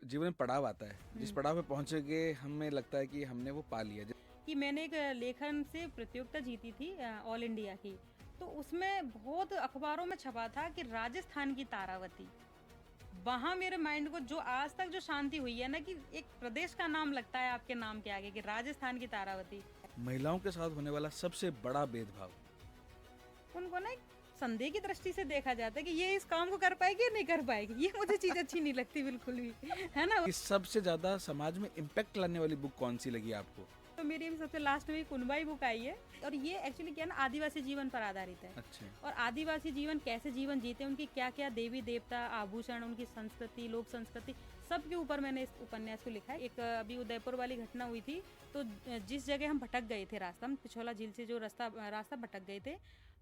जीवन में पड़ाव आता है, जिस हुँ। पड़ाव पे पहुँचेंगे हमें लगता है कि हमने वो पा लिया। कि मैंने एक लेखन से प्रतियोगिता जीती थी ऑल इंडिया की। तो उसमें बहुत अखबारों में छपा था कि राजस्थान की तारावती। वहाँ मेरे माइंड को जो आज तक जो शांति हुई है ना कि एक प्रदेश का नाम लगता है आपके नाम के आगे कि राजस्थान की तारावती। महिलाओं के साथ होने वाला सबसे बड़ा भेदभाव, उनको ना एक संदेह की दृष्टि से देखा जाता है कि ये इस काम को कर पाएगी या नहीं कर पाएगी। ये मुझे चीज़ अच्छी नहीं लगती बिल्कुल भी, है ना? कि सबसे ज़्यादा समाज में इम्पैक्ट लाने वाली बुक कौन सी लगी आपको? तो मेरी भी सबसे लास्ट में कुनबाई बुक आई है और ये एक्चुअली क्या है ना आदिवासी जीवन पर आधारित है। अच्छा। और आदिवासी जीवन कैसे जीवन जीते हैं, उनकी क्या क्या देवी देवता आभूषण, उनकी संस्कृति लोक संस्कृति, सब के ऊपर मैंने इस उपन्यास को लिखा है। एक अभी उदयपुर वाली घटना हुई थी। तो जिस जगह हम भटक गए थे, रास्ता हम पिछोला झील से जो रास्ता रास्ता भटक गए थे,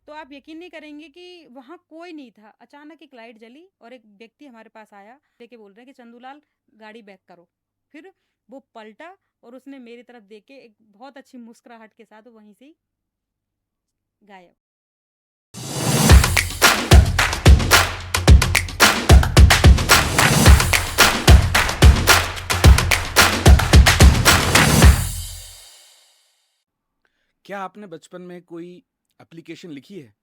तो आप यकीन नहीं करेंगे कि वहाँ कोई नहीं था। अचानक एक लाइट जली और एक व्यक्ति हमारे पास आया लेके बोल रहे हैं कि चंदूलाल गाड़ी बैक करो। फिर वो पलटा और उसने मेरी तरफ देख के एक बहुत अच्छी मुस्कुराहट के साथ वहीं से ही गायब। क्या आपने बचपन में कोई एप्लीकेशन लिखी है?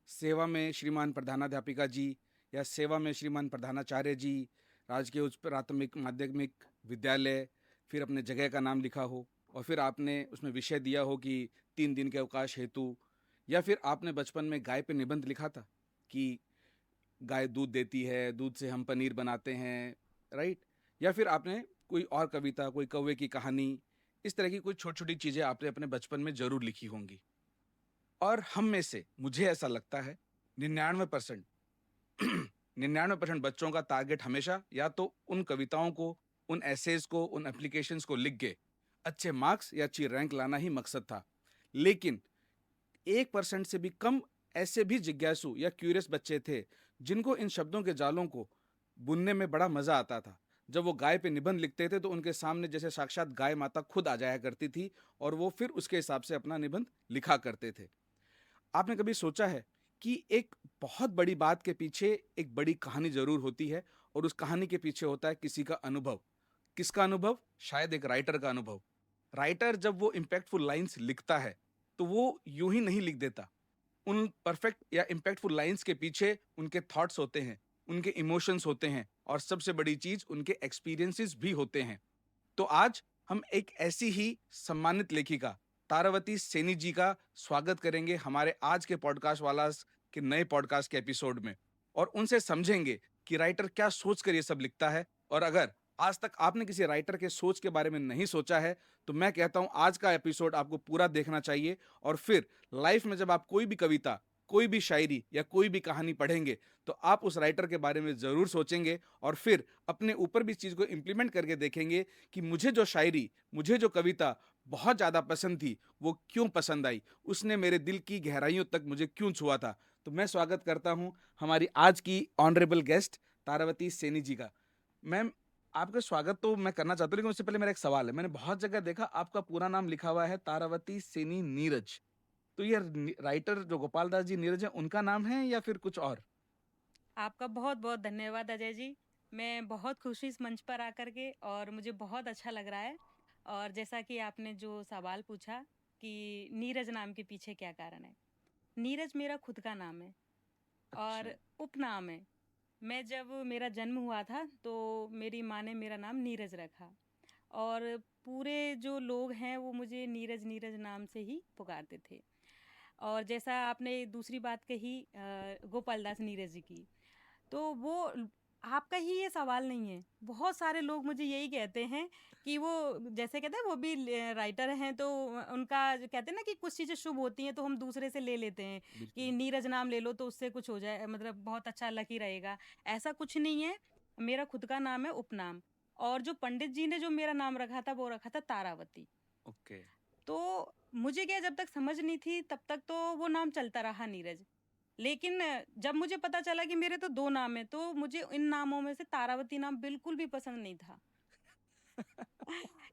सेवा में श्रीमान प्रधानाध्यापिका जी या सेवा में श्रीमान प्रधानाचार्य जी, राजकीय उच्च प्राथमिक माध्यमिक विद्यालय, फिर अपने जगह का नाम लिखा हो और फिर आपने उसमें विषय दिया हो कि 3 दिन के अवकाश हेतु, या फिर आपने बचपन में गाय पे निबंध लिखा था कि गाय दूध देती है, दूध से हम पनीर बनाते हैं, राइट? या फिर आपने कोई और कविता, कोई कौवे की कहानी, इस तरह की कोई छोटी-छोटी चीज़ें आपने अपने बचपन में ज़रूर लिखी होंगी। और हम में से मुझे ऐसा लगता है 99% 99% बच्चों का टारगेट हमेशा या तो उन कविताओं को, उन एसेज को, उन एप्लीकेशंस को लिख के अच्छे मार्क्स या अच्छी रैंक लाना ही मकसद था। लेकिन 1% से भी कम ऐसे भी जिज्ञासु या क्यूरियस बच्चे थे जिनको इन शब्दों के जालों को बुनने में बड़ा मजा आता था। जब वो गाय पे निबंध लिखते थे तो उनके सामने जैसे साक्षात गाय माता खुद आ जाया करती थी और वो फिर उसके हिसाब से अपना निबंध लिखा करते थे। आपने कभी सोचा है कि एक बहुत बड़ी बात के पीछे एक बड़ी कहानी जरूर होती है और उस कहानी के पीछे होता है किसी का अनुभव। किसका अनुभव? शायद एक राइटर का अनुभव। राइटर जब वो इम्पैक्टफुल लाइंस लिखता है तो वो यूं ही नहीं लिख देता। उन परफेक्ट या इम्पैक्टफुल लाइंस के पीछे उनके थॉट्स होते हैं, उनके इमोशंस होते हैं और सबसे बड़ी चीज उनके एक्सपीरियंसेस भी होते हैं। तो आज हम एक ऐसी ही सम्मानित लेखिका तारावती सेनी जी का स्वागत करेंगे हमारे आज के पॉडकास्ट वाला के नए पॉडकास्ट के एपिसोड में और उनसे समझेंगे कि राइटर क्या सोच कर ये सब लिखता है। और अगर आज तक आपने किसी राइटर के सोच के बारे में नहीं सोचा है तो मैं कहता हूं आज का एपिसोड आपको पूरा देखना चाहिए। और फिर लाइफ में जब आप कोई भी कविता, कोई भी शायरी या कोई भी कहानी पढ़ेंगे तो आप उस राइटर के बारे में जरूर सोचेंगे और फिर अपने ऊपर भी इस चीज को इंप्लीमेंट करके देखेंगे कि मुझे जो शायरी, मुझे जो कविता बहुत ज़्यादा पसंद थी वो क्यों पसंद आई, उसने मेरे दिल की गहराइयों तक मुझे क्यों छुआ था। तो मैं स्वागत करता हूं हमारी आज की ऑनरेबल गेस्ट तारावती सेनी जी का। मैम, आपका स्वागत तो मैं करना चाहता हूँ लेकिन उससे पहले मेरा एक सवाल है। मैंने बहुत जगह देखा आपका पूरा नाम लिखा हुआ है तारावती सेनी नीरज। तो ये राइटर जो गोपाल दास जी नीरज है उनका नाम है या फिर कुछ और? आपका बहुत बहुत धन्यवाद अजय जी। मैं बहुत खुश हूँ इस मंच पर आकर के और मुझे बहुत अच्छा लग रहा है। और जैसा कि आपने जो सवाल पूछा कि नीरज नाम के पीछे क्या कारण है। नीरज मेरा खुद का नाम है अच्छा। और उपनाम है। मैं जब मेरा जन्म हुआ था तो मेरी माँ ने मेरा नाम नीरज रखा और पूरे जो लोग हैं वो मुझे नीरज नीरज नाम से ही पुकारते थे। और जैसा आपने दूसरी बात कही गोपाल दास नीरज जी की, तो वो आपका ही ये सवाल नहीं है। बहुत सारे लोग मुझे यही कहते हैं कि वो जैसे कहते हैं वो भी राइटर हैं तो उनका जो कहते हैं ना कि कुछ चीज़ें शुभ होती हैं तो हम दूसरे से ले लेते हैं कि बिल्कुल। नीरज नाम ले लो तो उससे कुछ हो जाए, मतलब बहुत अच्छा लकी रहेगा। ऐसा कुछ नहीं है। मेरा खुद का नाम है उपनाम। और जो पंडित जी ने जो मेरा नाम रखा था वो रखा था तारावती। ओके। तो मुझे क्या, जब तक समझ नहीं थी तब तक तो वो नाम चलता रहा नीरज। लेकिन जब मुझे पता चला कि मेरे तो 2 नाम हैं, तो मुझे इन नामों में से तारावती नाम बिल्कुल भी पसंद नहीं था।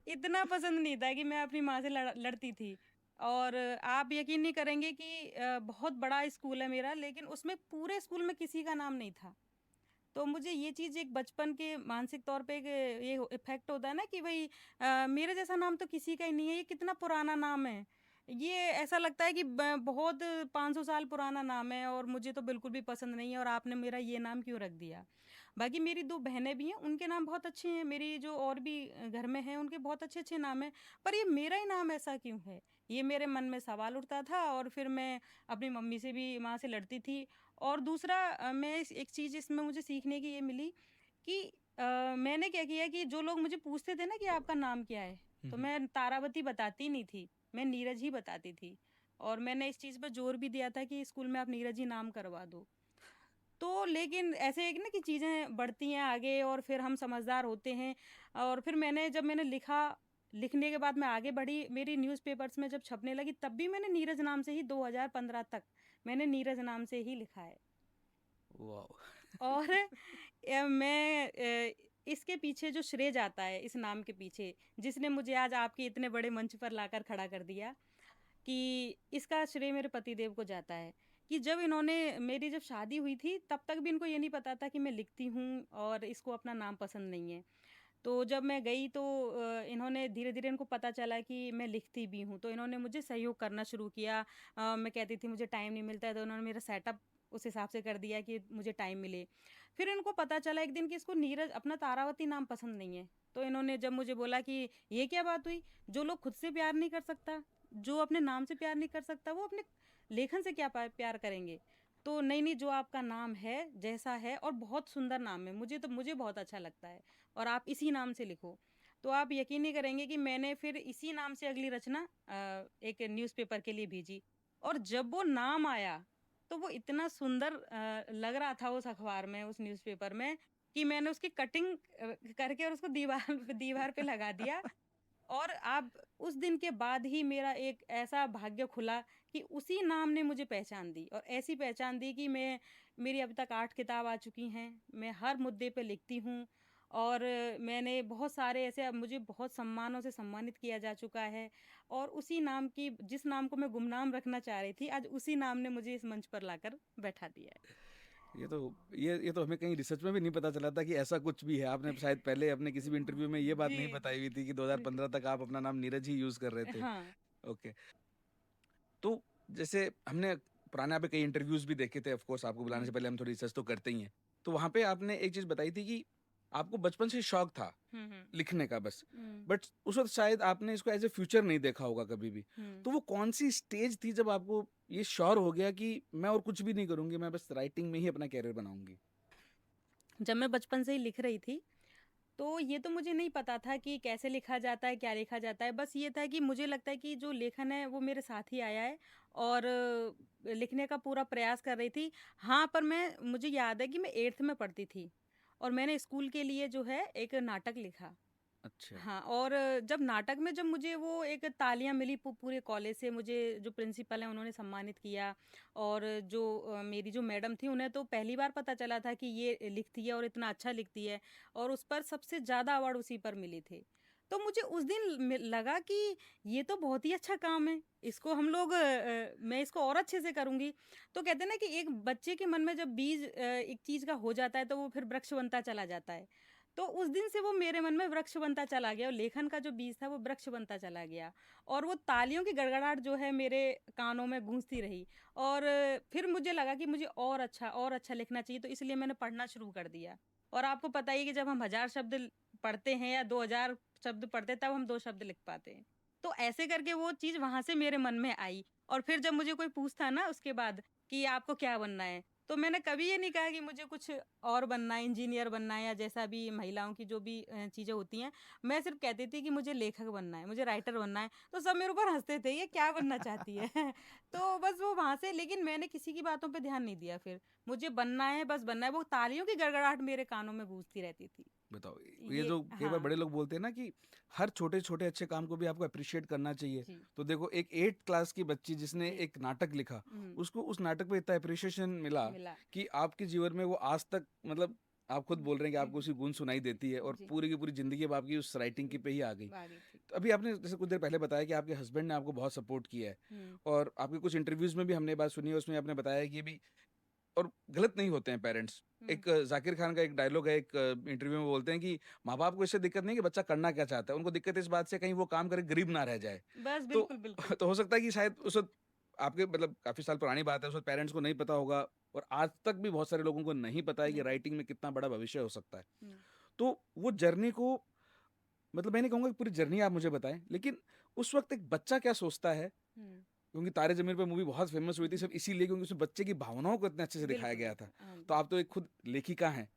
इतना पसंद नहीं था कि मैं अपनी माँ से लड़ती थी। और आप यकीन नहीं करेंगे कि बहुत बड़ा स्कूल है मेरा, लेकिन उसमें पूरे स्कूल में किसी का नाम नहीं था। तो मुझे ये चीज़ एक बचपन के मानसिक तौर पे एक ये इफ़ेक्ट होता है ना कि भई मेरे जैसा नाम तो किसी का ही नहीं है, ये कितना पुराना नाम है। ये ऐसा लगता है कि बहुत 500 साल पुराना नाम है और मुझे तो बिल्कुल भी पसंद नहीं है और आपने मेरा ये नाम क्यों रख दिया? बाकी मेरी 2 बहनें भी हैं, उनके नाम बहुत अच्छे हैं, मेरी जो और भी घर में हैं, उनके बहुत अच्छे-अच्छे नाम हैं, पर ये मेरा ही नाम ऐसा क्यों है? ये मेरे मन में सवाल उठता था और फिर मैं अपनी मम्मी से भी माँ से लड़ती थी। और दूसरा मैं इस एक चीज़ इसमें मुझे सीखने की ये मिली कि मैंने क्या किया कि जो लोग मुझे पूछते थे ना कि आपका नाम क्या है? हुँ, तो हुँ। मैं तारावती बताती नहीं थी, मैं नीरज ही बताती थी। और मैंने इस चीज़ पे ज़ोर भी दिया था कि स्कूल में आप नीरज ही नाम करवा दो। तो लेकिन ऐसे है कि ना कि चीज़ें बढ़ती हैं आगे और फिर हम समझदार होते हैं और फिर जब मैंने लिखा, लिखने के बाद मैं आगे बढ़ी, मेरी न्यूज़पेपर्स में जब छपने लगी तब भी मैंने नीरज नाम से ही 2015 तक मैंने नीरज नाम से ही लिखा है। वॉव! और इसके पीछे जो श्रेय जाता है इस नाम के पीछे, जिसने मुझे आज आपके इतने बड़े मंच पर लाकर खड़ा कर दिया, कि इसका श्रेय मेरे पतिदेव को जाता है। कि जब इन्होंने मेरी जब शादी हुई थी तब तक भी इनको ये नहीं पता था कि मैं लिखती हूँ और इसको अपना नाम पसंद नहीं है। तो जब मैं गई तो इन्होंने धीरे-धीरे इनको पता चला कि मैं लिखती भी हूँ, तो इन्होंने मुझे सहयोग करना शुरू किया। मैं कहती थी मुझे टाइम नहीं मिलता है, तो उन्होंने मेरा सेटअप उस हिसाब से कर दिया कि मुझे टाइम मिले। फिर इनको पता चला एक दिन कि इसको नीरज अपना तारावती नाम पसंद नहीं है, तो इन्होंने जब मुझे बोला कि ये क्या बात हुई? जो लोग खुद से प्यार नहीं कर सकता, जो अपने नाम से प्यार नहीं कर सकता, वो अपने लेखन से क्या प्यार करेंगे? तो नहीं-नहीं जो आपका नाम है, जैसा है और बहुत सुंदर नाम है, मुझे बहुत अच्छा लगता है। और आप इसी नाम से लिखो। तो आप यकीन नहीं करेंगे कि मैंने फिर इसी नाम से अगली रचना एक न्यूज़पेपर के लिए भेजी और जब वो नाम आया, तो वो इतना सुंदर लग रहा था उस अखबार में, उस न्यूज़पेपर में कि मैंने उसकी कटिंग करके और उसको दीवार पे लगा दिया और अब उस दिन के बाद ही मेरा एक ऐसा भाग्य खुला कि उसी नाम ने मुझे पहचान दी और ऐसी पहचान दी कि मेरी अब तक 8 किताब आ चुकी हैं। मैं हर मुद्दे पे लिखती हूँ और मैंने बहुत सारे ऐसे अब मुझे बहुत सम्मानों से सम्मानित किया जा चुका है और उसी नाम की जिस नाम को मैं गुमनाम रखना चाह रही थी, आज उसी नाम ने मुझे इस मंच पर लाकर बैठा दिया है। ये तो ये तो हमें कहीं रिसर्च में भी नहीं पता चला था कि ऐसा कुछ भी है। आपने शायद पहले अपने किसी भी इंटरव्यू में ये बात जी, नहीं बताई हुई थी कि जी। 2015 तक आप अपना नाम नीरज ही यूज़ कर रहे थे। हाँ। ओके। तो जैसे हमने पुराने आपके कई इंटरव्यूज़ भी देखे थे, ऑफ़ कोर्स आपको बुलाने से हुँ, पहले हम थोड़ी रिसर्च तो करते ही हैं। तो वहाँ पे आपने एक चीज़ बताई थी कि आपको बचपन से शौक था हुँ, हुँ, लिखने का बस, हुँ, बट उस वक़्त शायद आपने इसको एज़ अ फ्यूचर नहीं देखा होगा कभी भी। हुँ। तो वो कौन-सी स्टेज थी जब आपको ये श्योर हो गया कि मैं और कुछ भी नहीं करूँगी, मैं बस राइटिंग में ही अपना करियर बनाऊँगी? जब मैं बचपन से ही लिख रही थी तो ये तो मुझे नहीं पता था कि कैसे लिखा जाता है, क्या लिखा जाता है। बस ये था कि मुझे लगता है कि जो लेखन है वो मेरे साथ ही आया है और लिखने का पूरा प्रयास कर रही थी। हाँ, पर मुझे याद है कि मैं 8th में पढ़ती थी और मैंने स्कूल के लिए जो है एक नाटक लिखा। अच्छा। हाँ, और जब मुझे वो एक तालियाँ मिली पूरे कॉलेज से, मुझे जो प्रिंसिपल हैं उन्होंने सम्मानित किया और जो मेरी जो मैडम थी उन्हें तो पहली बार पता चला था कि ये लिखती है और इतना अच्छा लिखती है और उस पर सबसे ज़्यादा अवार्ड उसी पर मिले थे। तो मुझे उस दिन लगा कि ये तो बहुत ही अच्छा काम है, इसको मैं इसको और अच्छे से करूँगी। तो कहते हैं ना कि एक बच्चे के मन में जब बीज एक चीज़ का हो जाता है तो वो फिर वृक्ष बनता चला जाता है। तो उस दिन से वो मेरे मन में वृक्ष बनता चला गया और लेखन का जो बीज था वो वृक्ष बनता चला गया और वो तालियों की गड़गड़ाहट जो है मेरे कानों में गूंजती रही और फिर मुझे लगा कि मुझे और अच्छा लिखना चाहिए तो इसलिए मैंने पढ़ना शुरू कर दिया और आपको पता ही है कि जब हम 1000 शब्द पढ़ते हैं या 2000 शब्द पढ़ते हैं तब हम 2 शब्द लिख पाते हैं तो ऐसे करके वो चीज़ वहां से मेरे मन में आई और फिर जब मुझे कोई पूछता ना उसके बाद कि आपको क्या बनना है तो मैंने कभी ये नहीं कहा कि मुझे कुछ और बनना है, इंजीनियर बनना है या जैसा भी महिलाओं की जो भी चीज़ें होती हैं। मैं सिर्फ़ कहती थी कि मुझे लेखक बनना है, मुझे राइटर बनना है, तो सब मेरे ऊपर हँसते थे, "ये क्या बनना चाहती है?" तो बस वो वहाँ से लेकिन मैंने किसी की बातों पे ध्यान नहीं दिया फिर। मुझे बनना है, बस बनना है। वो तालियों की गड़गड़ाहट मेरे कानों में गूँजती रहती थी। बताओ, ये ये जो कई बार हाँ, बड़े लोग बोलते हैं ना कि हर छोटे-छोटे अच्छे काम को भी आपको एप्रिशिएट करना चाहिए। जी, तो देखो एक 8th क्लास की बच्ची जिसने जी। एक नाटक लिखा, हुँ, उसको उस नाटक पे इतना एप्रिशिएशन मिला मिला। कि आपके जीवन में वो आज तक मतलब आप खुद बोल रहे हैं कि जी, आपको उसकी गूंज सुनाई देती है और जी। पूरी की पूरी ज़िंदगी अब आपकी उस राइटिंग की पे ही आ गई। आ गई थी। तो अभी आपने जैसे कुछ देर पहले बताया कि आपके हस्बैंड ने आपको बहुत सपोर्ट किया है हुँ, और आपके कुछ इंटरव्यूज़ में भी हमने ये बात सुनी है, उसमें आपने बताया कि अभी और गलत नहीं होते हैं पेरेंट्स। एक जाकिर खान का एक डायलॉग है, एक इंटरव्यू में बोलते हैं कि माँ बाप को इससे दिक्कत नहीं कि बच्चा करना क्या चाहता है, उनको दिक्कत इस बात से कहीं वो काम करे गरीब ना रह जाए। बस तो बिल्कुल, बिल्कुल। तो हो सकता है कि शायद उस वक्त आपके मतलब काफी साल पुरानी बात है, उस वक्त पेरेंट्स को नहीं पता होगा, और आज तक भी बहुत सारे लोगों को नहीं पता है कि नहीं पता। राइटिंग में कितना बड़ा भविष्य हो सकता है। हुँ, तो वो जर्नी को, मतलब मैं नहीं कहूंगा कि पूरी जर्नी आप मुझे बताएं, लेकिन उस वक्त एक बच्चा क्या सोचता है, हुँ। क्योंकि तारे ज़मीन पे मूवी बहुत फेमस हुई थी सिर्फ इसीलिए क्योंकि उसमें बच्चे की भावनाओं को इतने अच्छे से दिखाया बिल्कुल, गया था। बिल्कुल। हाँ तो जी। आप तो एक खुद लेखिका हैं,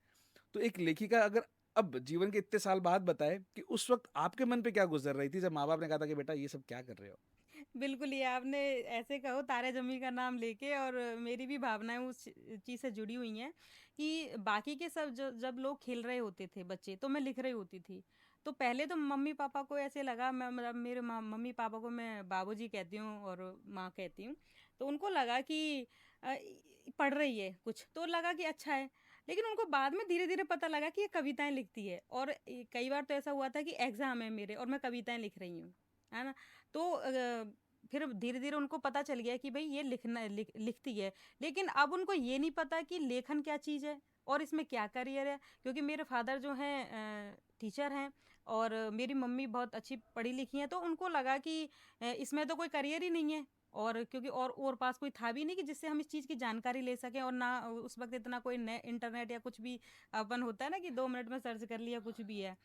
तो एक लेखिका अगर अब जीवन के इतने साल बाद बताए कि उस वक्त आपके मन पे क्या गुजर रही थी जब माँ बाप ने कहा था कि बेटा ये सब क्या कर रहे हो? बिल्कुल, ये आपने ऐसे कहो तारे ज़मीं का नाम लेके, और मेरी भी भावनाएँ उस चीज़ से जुड़ी हुई हैं कि बाकी के सब जब लोग खेल रहे होते थे बच्चे, तो मैं लिख रही होती थी। तो पहले तो मम्मी-पापा को ऐसे लगा, मैं मतलब मेरे मम्मी-पापा को मैं बाबूजी कहती हूँ और माँ कहती हूँ। तो उनको लगा कि पढ़ रही है कुछ, तो लगा कि अच्छा है। लेकिन उनको बाद में धीरे-धीरे पता लगा कि ये कविताएँ लिखती है, और कई बार तो ऐसा हुआ था कि एग्ज़ाम है मेरे और मैं कविताएँ लिख रही हूँ। है ना? तो फिर धीरे-धीरे उनको पता चल गया कि भई ये लिखती है। लेकिन अब उनको ये नहीं पता कि लेखन क्या चीज़ है और इसमें क्या करियर है। क्योंकि मेरे फ़ादर जो हैं टीचर हैं, और मेरी मम्मी बहुत अच्छी पढ़ी-लिखी हैं, तो उनको लगा कि इसमें तो कोई करियर ही नहीं है। और क्योंकि और पास कोई था भी नहीं कि जिससे हम इस चीज़ की जानकारी ले सकें, और ना उस वक़्त इतना कोई ने इंटरनेट या कुछ भी अपन होता है ना कि 2 मिनट में सर्च कर लिया कुछ भी है।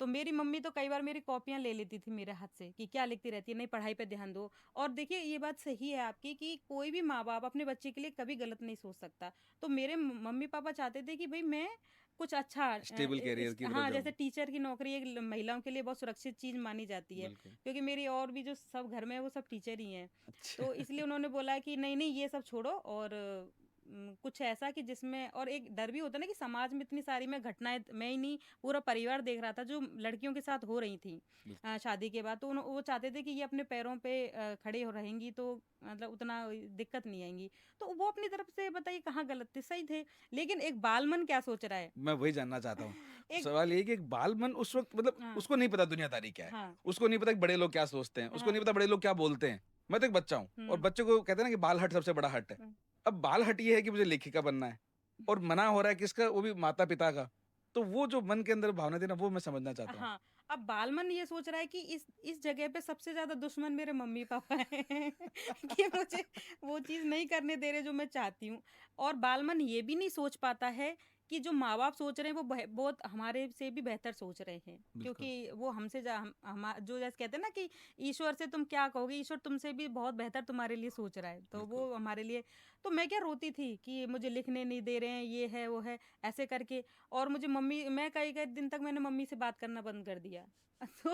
तो मेरी मम्मी तो कई बार मेरी कॉपियाँ ले लेती थी मेरे हाथ से कि क्या लिखती रहती है, नहीं पढ़ाई पे ध्यान दो। और देखिए ये बात सही है आपकी कि कोई भी माँ-बाप अपने बच्चे के लिए कभी गलत नहीं सोच सकता। तो मेरे मम्मी-पापा चाहते थे कि भई मैं कुछ अच्छा स्टेबल कैरियर इस की तरफ हाँ, जैसे जाऊँ। टीचर की नौकरी एक महिलाओं के लिए बहुत सुरक्षित चीज़ मानी जाती है। बिल्कुल। क्योंकि मेरी और भी जो सब घर में है वो सब टीचर ही हैं। अच्छा। तो इसलिए उन्होंने बोला कि नहीं, नहीं ये सब छोड़ो, और कुछ ऐसा कि जिसमें, और एक डर भी होता है ना कि समाज में इतनी सारी मैं घटनाएँ, मैं ही नहीं पूरा परिवार देख रहा था जो लड़कियों के साथ हो रही थी बिल्कुल। शादी के बाद। तो वो चाहते थे कि ये अपने पैरों पे खड़े हो रहेंगी तो मतलब उतना दिक्कत नहीं आएँगी। तो वो अपनी तरफ से बताइए कहाँ गलत थे, सही थे। लेकिन एक बाल मन क्या सोच रहा है? मैं वही जानना चाहता हूँ। तो एक सवाल ये है कि एक बाल मन उस वक़्त मतलब हाँ, उसको नहीं पता दुनियादारी क्या है। हाँ, उसको नहीं पता कि बड़े लोग क्या सोचते हैं। उसको नहीं हाँ। पता बड़े लोग क्या बोलते हैं। मैं तो एक बच्चा हूँ और हुँ, बच्चे को कहते हैं ना कि बाल हट सबसे बड़ा हट है। हुँ। अब बाल हट ये है कि मुझे लेखिका बनना है और मना हो रहा है किसका? वो भी माता-पिता का। तो वो जो मन के अंदर भावना थी ना वो मैं समझना चाहता हूँ। हाँ, अब बालमन ये सोच रहा है कि इस जगह पे सबसे ज़्यादा दुश्मन मेरे मम्मी-पापा हैं कि मुझे वो चीज़ नहीं करने दे रहे जो मैं चाहती हूँ। और बालमन ये भी नहीं सोच पाता है कि जो माँ-बाप सोच रहे हैं वो बहुत हमारे से भी बेहतर सोच रहे हैं। बिल्कुल। क्योंकि वो हमसे जा हम हमा जो जैसे कहते हैं ना कि ईश्वर से तुम क्या कहोगे, ईश्वर तुमसे भी बहुत बेहतर तुम्हारे लिए सोच रहा है। तो बिल्कुल। वो हमारे लिए, तो मैं क्या रोती थी कि मुझे लिखने नहीं दे रहे हैं, ये है, वो है, ऐसे करके। और मुझे मम्मी मैं कई-कई दिन तक मैंने मम्मी से बात करना बंद कर दिया। तो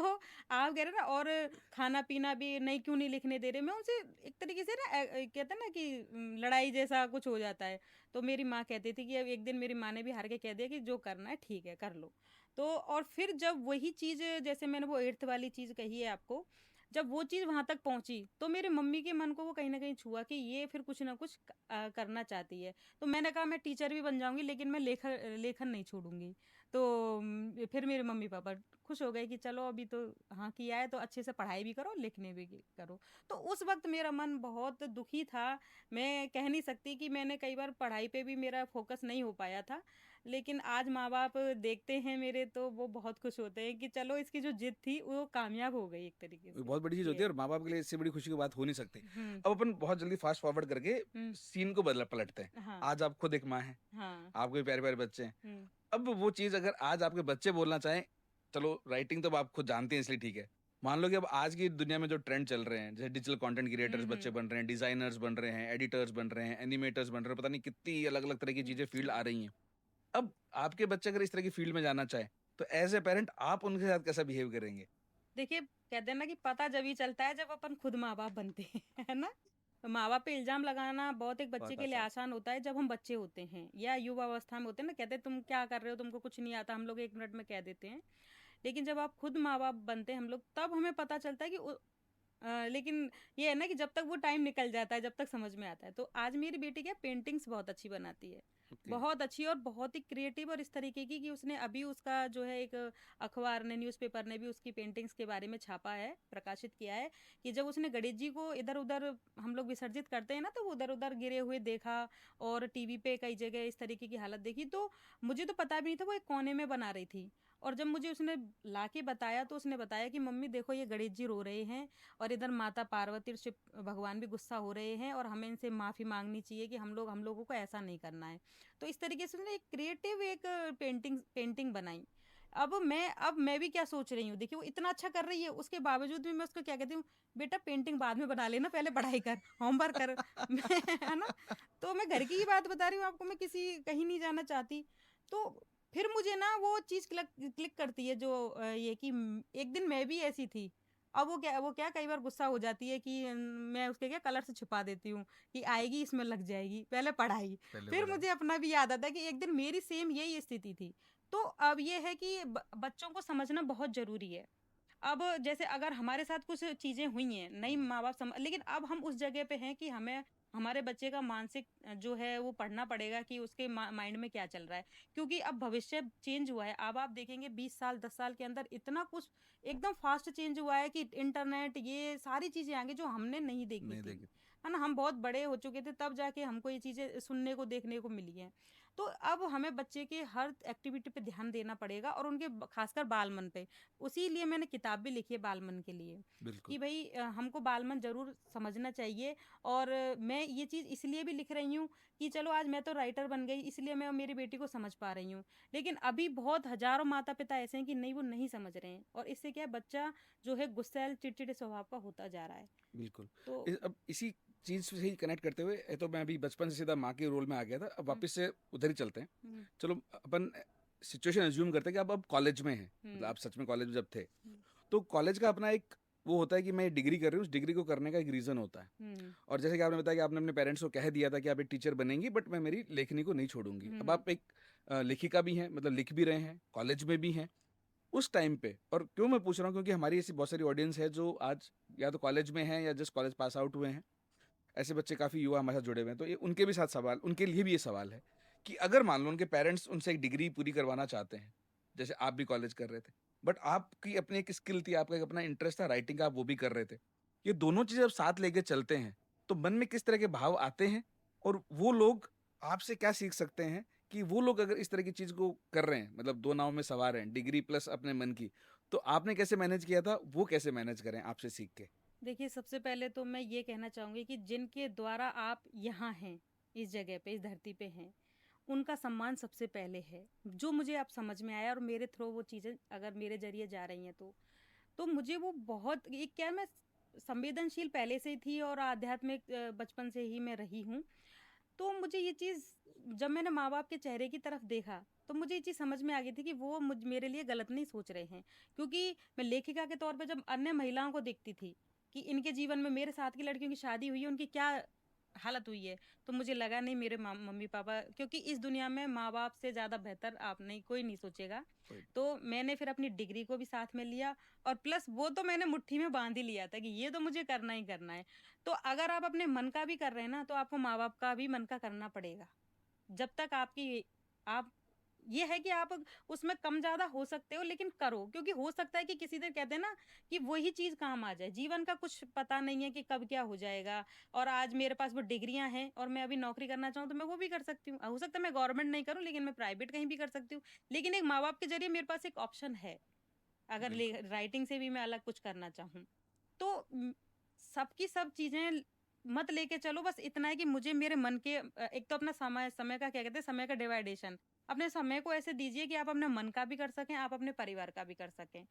आप कह रहे हैं ना, और खाना-पीना भी नहीं, क्यों नहीं लिखने दे रहे? मैं उनसे एक तरीके से ना कहते हैं ना कि लड़ाई जैसा कुछ हो जाता है। तो मेरी माँ कहती थी कि अब एक दिन मेरी माँ ने भी हार के कह दिया कि जो करना है ठीक है, कर लो। तो और फिर जब वही चीज़, जैसे मैंने वो 8th वाली चीज़ कही है आपको, जब वो चीज़ वहाँ तक पहुँची, तो मेरे मम्मी के मन को वो कहीं न कहीं छुआ कि ये फिर कुछ ना कुछ करना चाहती है। तो मैंने कहा मैं टीचर भी बन जाऊँगी लेकिन मैं लेखन नहीं छोड़ूँगी। तो फिर मेरे मम्मी-पापा खुश हो गए कि चलो अभी तो हाँ किया है तो अच्छे से पढ़ाई भी करो, लिखने भी करो। तो उस वक़्त मेरा मन बहुत दुखी था। मैं कह नहीं सकती कि मैंने कई बार पढ़ाई पे भी मेरा फ़ोकस नहीं हो पाया था। लेकिन आज माँ-बाप देखते हैं मेरे तो वो बहुत खुश होते हैं कि चलो इसकी जो ज़िद थी वो कामयाब हो गई एक तरीके ये से। बहुत बड़ी चीज़ होती ये है और माँ-बाप के लिए इससे बड़ी खुशी की बात हो नहीं सकती। हुँ, अब अपन बहुत जल्दी फ़ास्ट फ़ॉरवर्ड करके हुँ, सीन को बदला पलटते हैं। हाँ, आज आप खुद एक माँ हैं, हाँ, आपके भी प्यारे-प्यारे बच्चे हैं। हुँ, अब वो चीज़ अगर आज आपके बच्चे बोलना चाहें, चलो राइटिंग तो अब आप खुद जानते हैं इसलिए ठीक है। मान लो कि अब आज की दुनिया में जो ट्रेंड चल रहे हैं, जैसे डिजिटल कंटेंट हुँ, क्रिएटर्स बच्चे हुँ, बन रहे हैं, डिज़ाइनर्स बन रहे हैं, एडिटर्स बन रहे हैं, एनिमेटर्स बन रहे हैं, पता नहीं कितनी अलग-अलग तरह की हुँ, चीज़ें फ़ील्ड जी। आ रही हैं। अब आपके बच्चे अगर इस तरह की फ़ील्ड में जाना चाहें, तो एज़ अ पैरेंट आप उनके साथ कैसा बिहेव करेंगे? देखिए, कहते हैं ना कि पता जब ही चलता है जब अपन खुद माँ-बाप बनते हैं, है ना? तो माँ-बाप पे इल्ज़ाम लगाना बहुत एक बच्चे बहुत के लिए आसान। आसान होता है जब हम बच्चे होते हैं या युवा अवस्था में होते हैं ना, कहते हैं तुम क्या कर रहे हो, तुमको कुछ नहीं आता, हम लोग 1 मिनट में कह देते हैं। लेकिन जब आप खुद माँ-बाप बनते हैं हम लोग, तब हमें पता चलता है कि लेकिन ये है ना कि जब तक वो टाइम निकल जाता है, जब तक समझ में आता है। तो आज मेरी बेटी क्या पेंटिंग्स बहुत अच्छी बनाती है। ओके। बहुत अच्छी और बहुत ही क्रिएटिव और इस तरीके की कि उसने अभी उसका जो है एक अखबार ने, न्यूज़पेपर ने भी उसकी पेंटिंग्स के बारे में छापा है, प्रकाशित किया है कि जब उसने गणेश जी को इधर-उधर हम लोग विसर्जित करते हैं ना, तो वो उधर-उधर गिरे हुए देखा और टीवी पे कई जगह इस तरीके की हालत देखी, तो मुझे तो पता भी नहीं था वो एक कोने में बना रही थी। और जब मुझे उसने लाके बताया तो उसने बताया कि मम्मी देखो ये गणेश जी रो रहे हैं और इधर माता पार्वती और शिव भगवान भी गुस्सा हो रहे हैं और हमें इनसे माफ़ी मांगनी चाहिए कि हम लोगों को ऐसा नहीं करना है। तो इस तरीके से उसने एक क्रिएटिव एक पेंटिंग पेंटिंग बनाई। अब मैं भी क्या सोच रही हूँ, देखिए वो इतना अच्छा कर रही है, उसके बावजूद भी मैं उसको क्या कहती हूँ, बेटा पेंटिंग बाद में बना लेना, पहले पढ़ाई कर, होमवर्क कर। मैं है ना? तो मैं घर की ही बात बता रही हूँ आपको, मैं किसी कहीं नहीं जाना चाहती। तो फिर मुझे ना वो चीज़ क्लक क्लिक करती है जो ये कि एक दिन मैं भी ऐसी थी। अब वो क्या कई बार गुस्सा हो जाती है कि मैं उसके क्या कलर से छुपा देती हूँ कि आएगी इसमें लग जाएगी, पहले पढ़ाई। पहले फिर पढ़ाई। मुझे अपना भी याद आता है कि एक दिन मेरी सेम यही स्थिति थी। तो अब ये है कि बच्चों को समझना बहुत ज़रूरी है। अब जैसे अगर हमारे साथ कुछ चीज़ें हुई हैं, नहीं माँ-बाप लेकिन अब हम उस जगह पे हैं कि हमें हमारे बच्चे का मानसिक जो है वो पढ़ना पड़ेगा कि उसके माइंड में क्या चल रहा है। क्योंकि अब भविष्य चेंज हुआ है। अब आप देखेंगे 20 साल, 10 साल के अंदर इतना कुछ एकदम फ़ास्ट चेंज हुआ है कि इंटरनेट ये सारी चीज़ें आ गई जो हमने नहीं देखी नहीं थी। देखी। है ना? हम बहुत बड़े हो चुके थे तब जाके हमको ये चीज़ें सुनने को, देखने को मिली हैं। तो अब हमें बच्चे के हर एक्टिविटी पे ध्यान देना पड़ेगा और उनके ख़ासकर बाल मन पे। उसी लिए मैंने किताब भी लिखी है बालमन के लिए बिल्कुल। कि भई हमको बालमन ज़रूर समझना चाहिए और मैं ये चीज़ इसलिए भी लिख रही हूँ कि चलो आज मैं तो राइटर बन गई इसलिए मैं मेरी बेटी को समझ पा रही हूँ। लेकिन अभी बहुत हज़ारों माता-पिता ऐसे हैं कि नहीं वो नहीं समझ रहे हैं और इससे क्या है बच्चा जो है गुस्सैल चिड़चिड़े स्वभाव का होता जा रहा है। बिल्कुल। तो अब इसी चीज़ से ही कनेक्ट करते हुए तो मैं अभी बचपन से सीधा माँ के रोल में आ गया था, अब हुँ, वापस से उधर ही चलते हैं। हुँ, चलो अपन सिचुएशन एज्यूम करते हैं कि आप अब कॉलेज में हैं, मतलब हुँ, आप सच में कॉलेज में जब थे, हुँ, तो कॉलेज का अपना एक वो होता है कि मैं डिग्री कर रही हूँ, उस डिग्री को करने का एक रीज़न होता है। हुँ, और जैसे कि आपने बताया कि आपने अपने पेरेंट्स को कह दिया था कि आप एक टीचर बनेंगी, बट मैं मेरी लेखनी को नहीं छोड़ूंगी। अब हुँ, आप एक लेखिका भी हैं, मतलब लिख भी रहे हैं, कॉलेज में भी हैं उस टाइम पे। और क्यों मैं पूछ रहा हूँ, क्योंकि हमारी ऐसी बहुत सारी ऑडियंस है जो आज या तो कॉलेज में हैं या जस्ट कॉलेज पास आउट हुए हैं। ऐसे बच्चे काफ़ी युवा हमारे साथ जुड़े हुए हैं, तो ये उनके भी साथ सवाल, उनके लिए भी ये सवाल है कि अगर मान लो उनके पेरेंट्स उनसे एक डिग्री पूरी करवाना चाहते हैं, जैसे आप भी कॉलेज कर रहे थे, बट आपकी अपनी एक स्किल थी, आपका एक अपना इंटरेस्ट था राइटिंग का, आप वो भी कर रहे थे। ये दोनों चीज़ें अब साथ लेके चलते हैं, तो मन में किस तरह के भाव आते हैं? और वो लोग आपसे क्या सीख सकते हैं कि वो लोग अगर इस तरह की चीज़ को कर रहे हैं, मतलब 2 नाव में सवार हैं, डिग्री प्लस अपने मन की, तो आपने कैसे मैनेज किया था, वो कैसे मैनेज करें आपसे सीख के? देखिए सबसे पहले तो मैं ये कहना चाहूँगी कि जिनके द्वारा आप यहाँ हैं, इस जगह पे, इस धरती पे हैं, उनका सम्मान सबसे पहले है। जो मुझे अब समझ में आया और मेरे थ्रू वो चीज़ें अगर मेरे ज़रिए जा रही हैं तो मुझे वो बहुत एक क्या मैं संवेदनशील पहले से ही थी और आध्यात्मिक बचपन से ही मैं रही हूँ। तो मुझे ये चीज़ जब मैंने माँ-बाप के चेहरे की तरफ देखा, तो मुझे ये चीज़ समझ में आ गई थी कि वो मेरे लिए गलत नहीं सोच रहे हैं। क्योंकि मैं लेखिका के तौर पे जब अन्य महिलाओं को देखती थी, कि इनके जीवन में मेरे साथ की लड़कियों की शादी हुई है, उनकी क्या हालत हुई है, तो मुझे लगा नहीं मेरे मम्मी-पापा क्योंकि इस दुनिया में माँ-बाप से ज़्यादा बेहतर आप नहीं कोई नहीं सोचेगा। कोई तो मैंने फिर अपनी डिग्री को भी साथ में लिया और प्लस वो तो मैंने मुट्ठी में बाँध ही लिया था कि ये तो मुझे करना ही करना है। तो अगर आप अपने मन का भी कर रहे हैं ना, तो आपको माँ-बाप का भी मन का करना पड़ेगा। जब तक आपकी आप ये है कि आप उसमें कम-ज़्यादा हो सकते हो लेकिन करो, क्योंकि हो सकता है कि किसी दिन कहते हैं ना कि वही चीज़ काम आ जाए। जीवन का कुछ पता नहीं है कि कब क्या हो जाएगा और आज मेरे पास वो डिग्रियाँ हैं और मैं अभी नौकरी करना चाहूँ तो मैं वो भी कर सकती हूँ। हो सकता है मैं गवर्नमेंट नहीं करूँ लेकिन मैं प्राइवेट कहीं भी कर सकती हूँ। लेकिन एक माँ-बाप के ज़रिए मेरे पास एक ऑप्शन है, अगर ले बिल्कुल। राइटिंग से भी मैं अलग कुछ करना चाहूँ। तो सबकी सब चीज़ें मत लेके चलो, बस इतना है कि मुझे मेरे मन के एक तो अपना समय समय का क्या कहते हैं समय का डिवाइडेशन, अपने समय को ऐसे दीजिए कि आप अपने मन का भी कर सकें, आप अपने परिवार का भी कर सकें।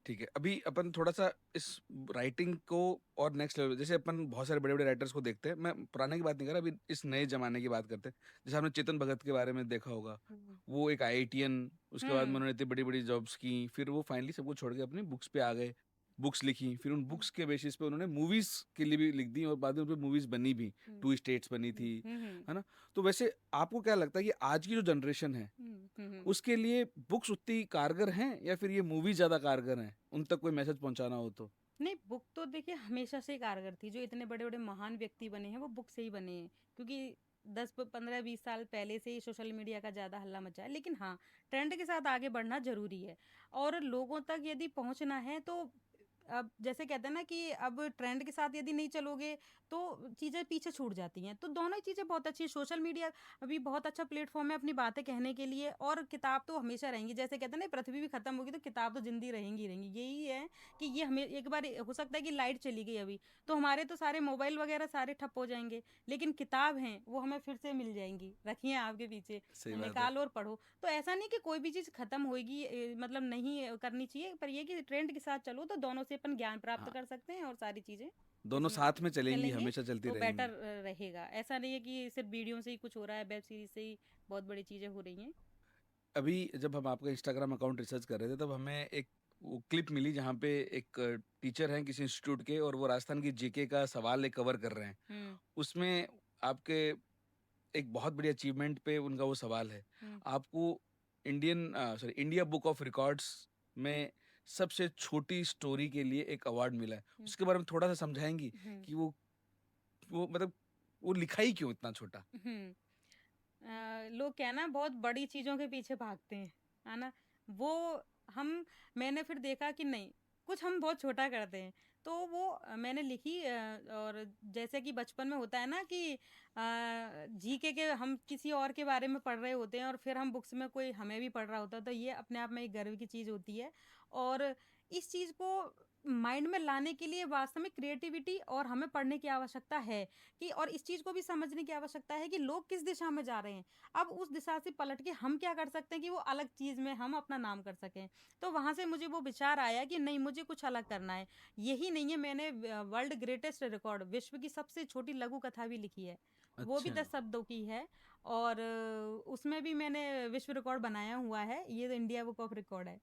ठीक है, अभी अपन थोड़ा-सा इस राइटिंग को और नेक्स्ट लेवल, जैसे अपन बहुत सारे बड़े-बड़े राइटर्स को देखते हैं, मैं पुराने की बात नहीं कर रहा, अभी इस नए ज़माने की बात करते हैं। जैसे आपने चेतन भगत के बारे में देखा होगा, हुँ। वो एक आईआईटीएन, उसके बाद में हुँ, उन्होंने इतनी बड़ी-बड़ी जॉब्स की, फिर वो फाइनली सब कुछ छोड़ के अपनी बुक्स पे आ गए, बुक्स लिखी, फिर उन हुँ, बुक्स के बेसिस पे उन्होंने मूवीज़ के लिए भी लिख दी और बाद में उन पे मूवीज़ बनी भी, हुँ, टू स्टेट्स बनी हुँ, थी, हुँ, हुँ, है ना? तो वैसे आपको क्या लगता है कि आज की जो जनरेशन है, हुँ, हुँ, हुँ। उसके लिए बुक्स उतनी कारगर हैं या फिर ये मूवी ज़्यादा कारगर हैं, उन तक कोई मैसेज पहुँचाना हो तो? नहीं, बुक तो देखिए हमेशा से ही कारगर थी। जो इतने बड़े-बड़े महान व्यक्ति बने हैं, वो बुक से ही बने हैं। क्योंकि 10 प 15-20 साल पहले से ही सोशल मीडिया का ज़्यादा हल्ला मचा है। लेकिन हाँ, ट्रेंड के साथ आगे बढ़ना ज़रूरी है और लोगों तक यदि पहुँचना है तो अब जैसे कहते हैं ना कि अब ट्रेंड के साथ यदि नहीं चलोगे, तो चीज़ें पीछे छूट जाती हैं। तो दोनों ही चीज़ें बहुत अच्छी हैं। सोशल मीडिया अभी बहुत अच्छा प्लेटफ़ॉर्म है अपनी बातें कहने के लिए और किताब तो हमेशा रहेंगी। जैसे कहते हैं ना पृथ्वी भी खत्म होगी तो किताब तो ज़िंदी रहेंगी ही रहेंगी। यही है कि ये हमें एक बार हो सकता है कि लाइट चली गई अभी, तो हमारे तो सारे मोबाइल वगैरह सारे ठप हो जाएँगे, लेकिन किताब हैं, वो हमें फिर से मिल जाएँगी, रखी हैं आपके पीछे, सही बात है। निकालो और पढ़ो। तो ऐसा नहीं कि कोई भी चीज़ खत्म होएगी मतलब नहीं करनी चाहिए, पर ये है कि ट्रेंड के साथ चलो तो दोनों से अपन ज्ञान प्राप्त हाँ, कर सकते हैं और सारी चीज़ें दोनों इसमें साथ में चलेंगी, चलेंगे हमेशा चलती तो रहेंगी। बेटर रहेगा। ऐसा नहीं है कि सिर्फ़ वीडियो से ही कुछ हो रहा है, वेब सीरीज़ से ही बहुत बड़ी चीज़ें हो रही हैं। अभी जब हम आपका इंस्टाग्राम अकाउंट रिसर्च कर रहे थे, तब हमें एक वो क्लिप मिली जहाँ पे एक टीचर हैं किसी इंस्टीट्यूट के और वो राजस्थान की जीके का सवाल एक कवर कर रहे हैं। हुँ, उसमें आपके एक बहुत बड़ी अचीवमेंट पे उनका वो सवाल है। हुँ, आपको इंडिया बुक ऑफ रिकॉर्ड्स में सबसे छोटी स्टोरी के लिए एक अवार्ड मिला है। हुँ, उसके बारे में थोड़ा-सा समझाएँगी हुँ, कि वो मतलब वो लिखा ही क्यों इतना छोटा? हुँ। लोग क्या है ना बहुत बड़ी चीज़ों के पीछे भागते हैं, है ना? वो हम मैंने फिर देखा कि नहीं, कुछ हम बहुत छोटा करते हैं। तो वो मैंने लिखी और जैसे कि बचपन में होता है ना कि जीके के हम किसी और के बारे में पढ़ रहे होते हैं और फिर हम बुक्स में कोई हमें भी पढ़ रहा होता है, तो ये अपने आप में एक गर्व की चीज़ होती है। और इस चीज़ को माइंड में लाने के लिए वास्तव में क्रिएटिविटी और हमें पढ़ने की आवश्यकता है। कि और इस चीज़ को भी समझने की आवश्यकता है कि लोग किस दिशा में जा रहे हैं। अब उस दिशा से पलट के हम क्या कर सकते हैं कि वो अलग चीज़ में हम अपना नाम कर सकें। तो वहाँ से मुझे वो विचार आया कि नहीं मुझे कुछ अलग करना है। यही नहीं है मैंने वर्ल्ड ग्रेटेस्ट रिकॉर्ड विश्व की सबसे छोटी लघु कथा भी लिखी है। वो भी अच्छा। 10 शब्दों की है और उसमें भी मैंने विश्व रिकॉर्ड बनाया हुआ है। ये तो इंडिया बुक ऑफ रिकॉर्ड है।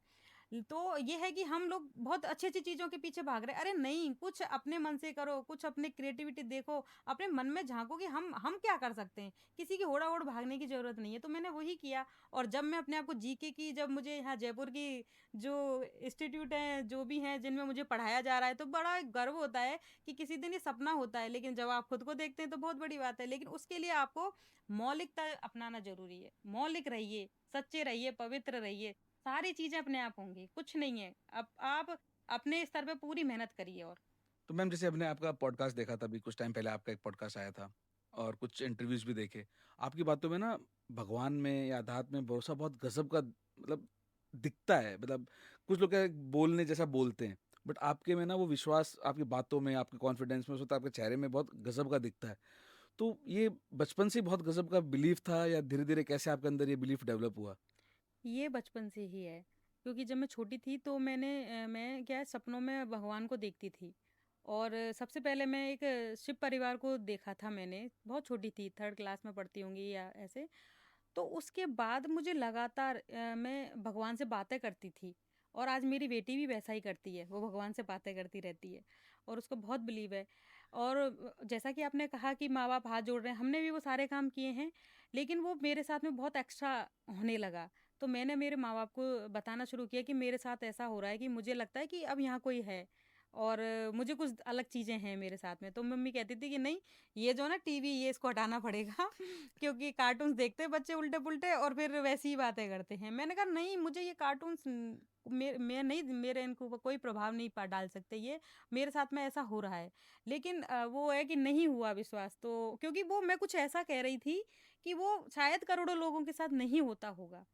तो ये है कि हम लोग बहुत अच्छी-अच्छी चीज़ों के पीछे भाग रहे हैं। अरे नहीं, कुछ अपने मन से करो, कुछ अपनी क्रिएटिविटी देखो, अपने मन में झाँको कि हम क्या कर सकते हैं? किसी की होड़ा-ओड़ भागने की ज़रूरत नहीं है। तो मैंने वही किया और जब मैं अपने आप को जीके की जब मुझे यहाँ जयपुर की जो इंस्टीट्यूट हैं, जो भी हैं, जिनमें मुझे पढ़ाया जा रहा है, तो बड़ा एक गर्व होता है कि किसी दिन ये सपना होता है, लेकिन जब आप खुद को देखते हैं, तो बहुत बड़ी बात है। लेकिन उसके लिए आपको मौलिकता अपनाना ज़रूरी है। मौलिक रहिए, सच्चे रहिए, पवित्र रहिए। सारी चीज़ें अपने आप होंगी, कुछ नहीं है। अब आप अपने स्तर पे पूरी मेहनत करिए और तो मैम जैसे हमने आपका पॉडकास्ट देखा था अभी कुछ टाइम पहले आपका एक पॉडकास्ट आया था और कुछ इंटरव्यूज़ भी देखे। आपकी बातों में ना भगवान में या अध्यात्म में भरोसा बहुत गज़ब का मतलब दिखता है। मतलब कुछ लोग क्या है बोलने जैसा बोलते हैं, बट आपके में ना वो विश्वास आपकी बातों में, आपके कॉन्फिडेंस में, उस वक़्त आपके चेहरे में बहुत गज़ब का दिखता है। तो ये बचपन से ही बहुत गज़ब का बिलीफ था या धीरे-धीरे कैसे आपके अंदर ये बिलीफ डेवलप हुआ? ये बचपन से ही है। क्योंकि जब मैं छोटी थी तो मैं क्या है सपनों में भगवान को देखती थी। और सबसे पहले मैं एक शिव परिवार को देखा था मैंने, बहुत छोटी थी, 3rd क्लास में पढ़ती होंगी या ऐसे। तो उसके बाद मुझे लगातार मैं भगवान से बातें करती थी और आज मेरी बेटी भी वैसा ही करती है, वो भगवान से बातें करती रहती है और उसको बहुत बिलीव है। और जैसा कि आपने कहा कि माँ-बाप हाथ जोड़ रहे हैं, हमने भी वो सारे काम किए हैं, लेकिन वो मेरे साथ में बहुत एक्स्ट्रा होने लगा। तो मैंने मेरे माँ-बाप को बताना शुरू किया कि मेरे साथ ऐसा हो रहा है कि मुझे लगता है कि अब यहाँ कोई है और मुझे कुछ अलग चीज़ें हैं मेरे साथ में। तो मम्मी कहती थी कि नहीं, ये जो ना टीवी ये इसको हटाना पड़ेगा क्योंकि कार्टून्स देखते हैं बच्चे उल्टे-पुल्टे और फिर वैसी ही बातें करते हैं। मैंने कहा नहीं मुझे ये कार्टून्स मैं नहीं मेरे इनको कोई प्रभाव नहीं पा डाल सकते ये, मेरे साथ में ऐसा हो रहा है। लेकिन वो है कि नहीं हुआ विश्वास तो क्योंकि वो मैं कुछ ऐसा कह रही थी कि वो शायद करोड़ों लोगों के साथ नहीं होता होगा।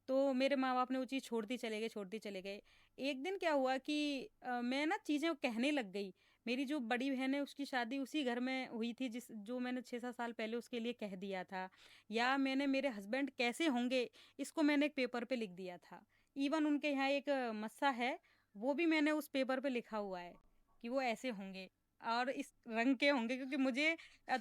तो मेरे माँ-बाप ने वो चीज़ छोड़ती चले गए। एक दिन क्या हुआ कि मैं ना चीज़ें कहने लग गई। मेरी जो बड़ी बहन है उसकी शादी उसी घर में हुई थी जिस जो मैंने 6-7 साल पहले उसके लिए कह दिया था। या मैंने मेरे हस्बैंड कैसे होंगे इसको मैंने एक पेपर पे लिख दिया था। इवन उनके यहाँ एक मस्सा है, वो भी मैंने उस पेपर पे लिखा हुआ है कि वो ऐसे होंगे और इस रंग के होंगे क्योंकि मुझे